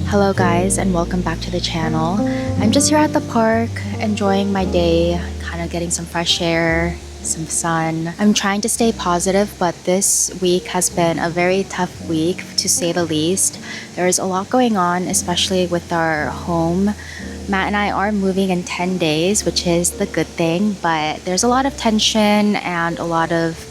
Hello guys, and welcome back to the channel. I'm just here at the park enjoying my day, kind of getting some fresh air, some sun. I'm trying to stay positive, but this week has been a very tough week to say the least. There's a lot going on, especially with our home. Matt and I are moving in 10 days, which is the good thing, but there's a lot of tension and a lot of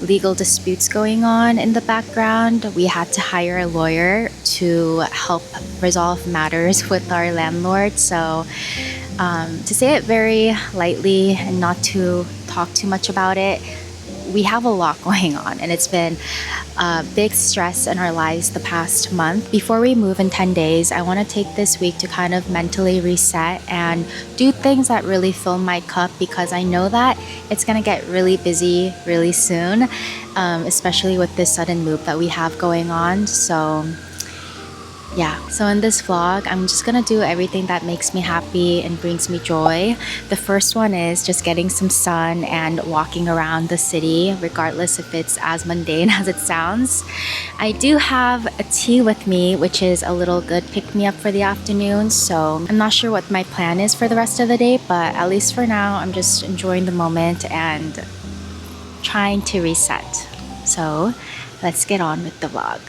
legal disputes going on in the background. We had to hire a lawyer to help resolve matters with our landlord. So to say it very lightly and not to talk too much about it, we have a lot going on, and it's been a big stress in our lives the past month. Before we move in 10 days, I want to take this week to kind of mentally reset and do things that really fill my cup, because I know that it's going to get really busy really soon, especially with this sudden move that we have going on. So in this vlog, I'm just gonna do everything that makes me happy and brings me joy. The first one is just getting some sun and walking around the city, regardless if it's as mundane as it sounds. I do have a tea with me, which is a little good pick-me-up for the afternoon, so I'm not sure what my plan is for the rest of the day, but at least for now, I'm just enjoying the moment and trying to reset. So let's get on with the vlog.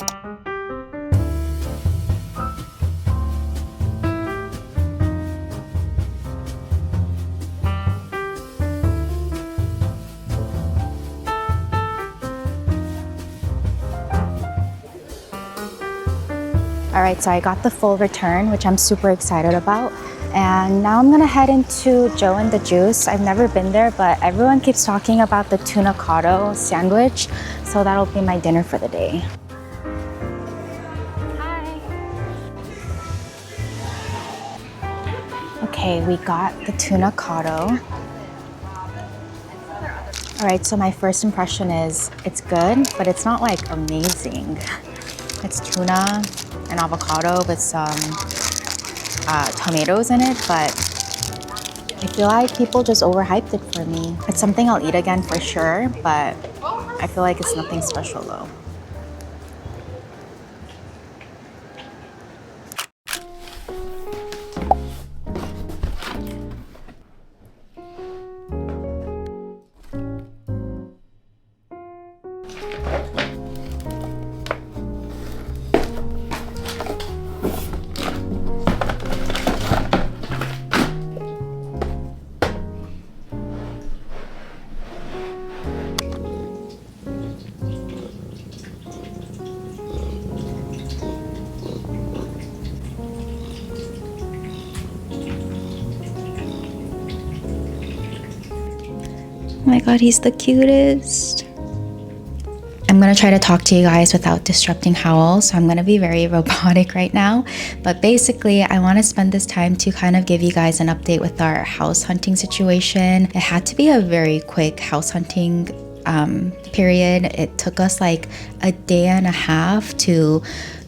Alright, so I got the full return, which I'm super excited about. And now I'm gonna head into Joe and the Juice. I've never been there, but everyone keeps talking about the tuna cotto sandwich. So that'll be my dinner for the day. Hi. Okay, we got the tuna cotto. Alright, so my first impression is it's good, but it's not like amazing. It's tuna and avocado with some tomatoes in it, but I feel like people just overhyped it for me. It's something I'll eat again for sure, but I feel like it's nothing special though. Oh my god, he's the cutest. I'm gonna try to talk to you guys without disrupting Howl, so I'm gonna be very robotic right now. But basically, I want to spend this time to kind of give you guys an update with our house hunting situation. It had to be a very quick house hunting period. It took us like a day and a half to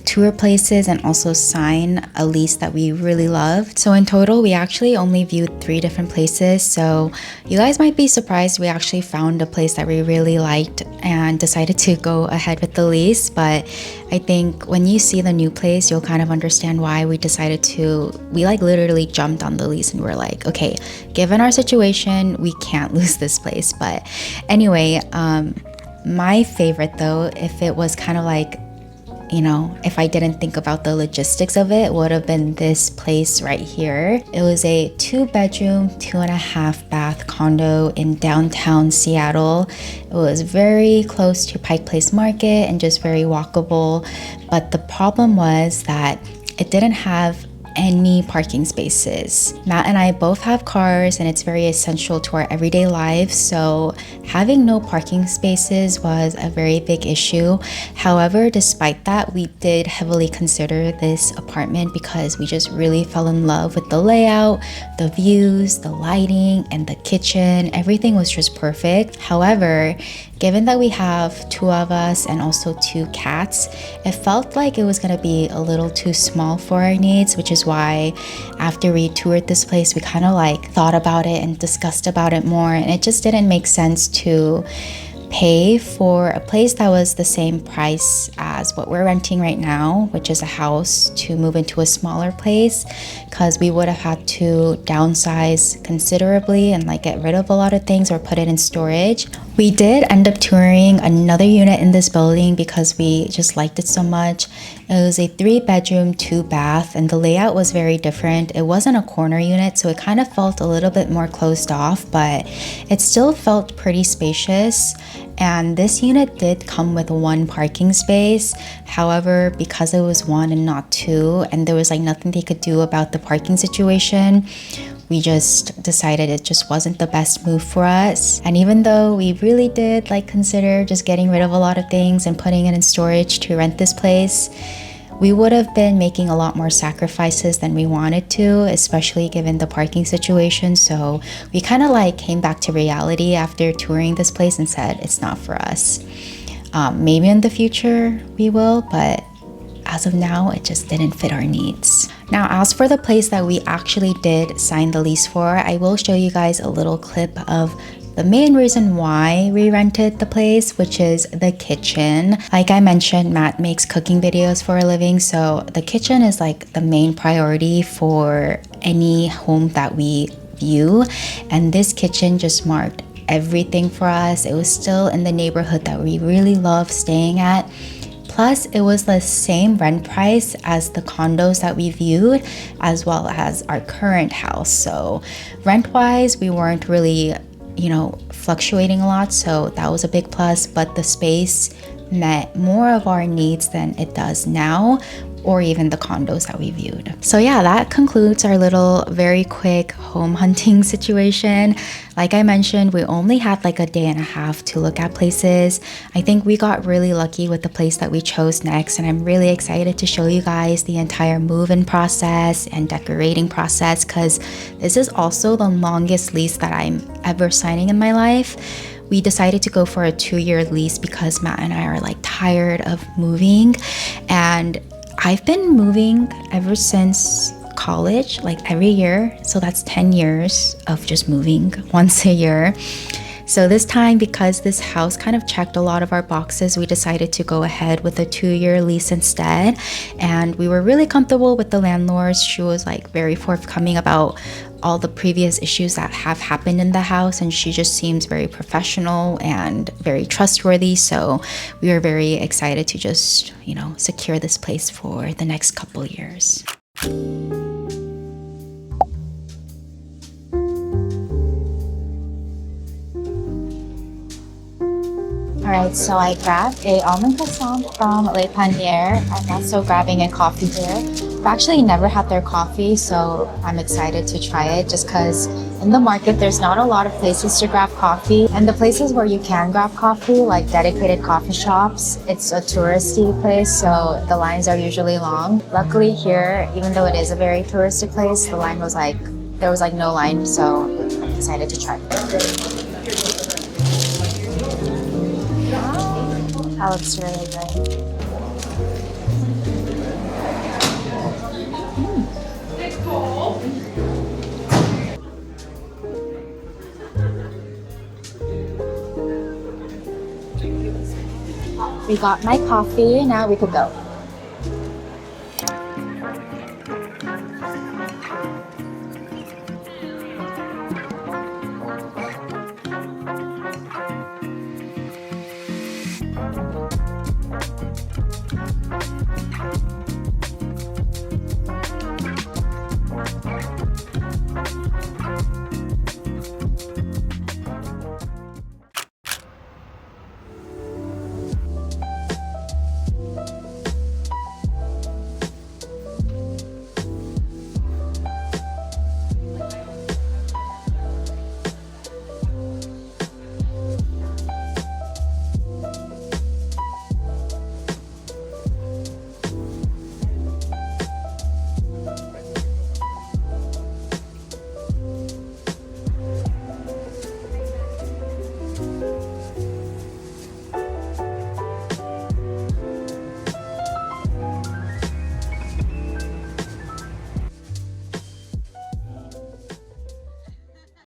tour places and also sign a lease that we really loved. So in total, we actually only viewed 3 different places. So you guys might be surprised we actually found a place that we really liked and decided to go ahead with the lease. But I think when you see the new place, you'll kind of understand why we decided to, we like literally jumped on the lease and we're like, okay, given our situation, we can't lose this place. But anyway, my favorite though, if it was kind of like, you know, if I didn't think about the logistics of it, would have been this place right here. It was a 2-bedroom, 2.5-bath condo in downtown Seattle. It was very close to Pike Place Market and just very walkable. But the problem was that it didn't have any parking spaces. Matt and I both have cars and it's very essential to our everyday lives, so having no parking spaces was a very big issue. However, despite that, we did heavily consider this apartment because we just really fell in love with the layout, the views, the lighting, and the kitchen. Everything was just perfect. However, given that we have 2 of us and also 2 cats, it felt like it was gonna be a little too small for our needs, which is why after we toured this place, we kind of like thought about it and discussed about it more, and it just didn't make sense to pay for a place that was the same price as what we're renting right now, which is a house, to move into a smaller place, because we would have had to downsize considerably and like get rid of a lot of things or put it in storage. We did end up touring another unit in this building because we just liked it so much. It was a 3-bedroom, 2-bath, and the layout was very different. It wasn't a corner unit, so it kind of felt a little bit more closed off, but it still felt pretty spacious. And this unit did come with 1 parking space. However, because it was 1 and not 2, and there was like nothing they could do about the parking situation, we just decided it just wasn't the best move for us. And even though we really did like consider just getting rid of a lot of things and putting it in storage to rent this place, we would have been making a lot more sacrifices than we wanted to, especially given the parking situation. So we kind of like came back to reality after touring this place and said it's not for us. Maybe in the future we will, but as of now, it just didn't fit our needs. Now, as for the place that we actually did sign the lease for, I will show you guys a little clip of the main reason why we rented the place, which is the kitchen. Like I mentioned, Matt makes cooking videos for a living, so the kitchen is like the main priority for any home that we view. And this kitchen just marked everything for us. It was still in the neighborhood that we really love staying at. Plus, it was the same rent price as the condos that we viewed, as well as our current house. So rent-wise, we weren't really, fluctuating a lot. So that was a big plus, but the space met more of our needs than it does now, or even the condos that we viewed. So yeah, that concludes our little very quick home hunting situation. Like I mentioned, we only had like a day and a half to look at places. I think we got really lucky with the place that we chose next, and I'm really excited to show you guys the entire move-in process and decorating process, because this is also the longest lease that I'm ever signing in my life. We decided to go for a 2-year lease because Matt and I are like tired of moving, and I've been moving ever since college, like every year. So that's 10 years of just moving once a year. So this time, because this house kind of checked a lot of our boxes, we decided to go ahead with a 2-year lease instead. And we were really comfortable with the landlords. She was like very forthcoming about all the previous issues that have happened in the house, and she just seems very professional and very trustworthy. So we were very excited to just, secure this place for the next couple years. Alright, so I grabbed a almond croissant from Le Panier. I'm also grabbing a coffee here. I've actually never had their coffee, so I'm excited to try it just because in the market there's not a lot of places to grab coffee. And the places where you can grab coffee, like dedicated coffee shops, it's a touristy place, so the lines are usually long. Luckily here, even though it is a very touristy place, there was no line, so I'm excited to try it. That looks really good. We got my coffee, now we could go.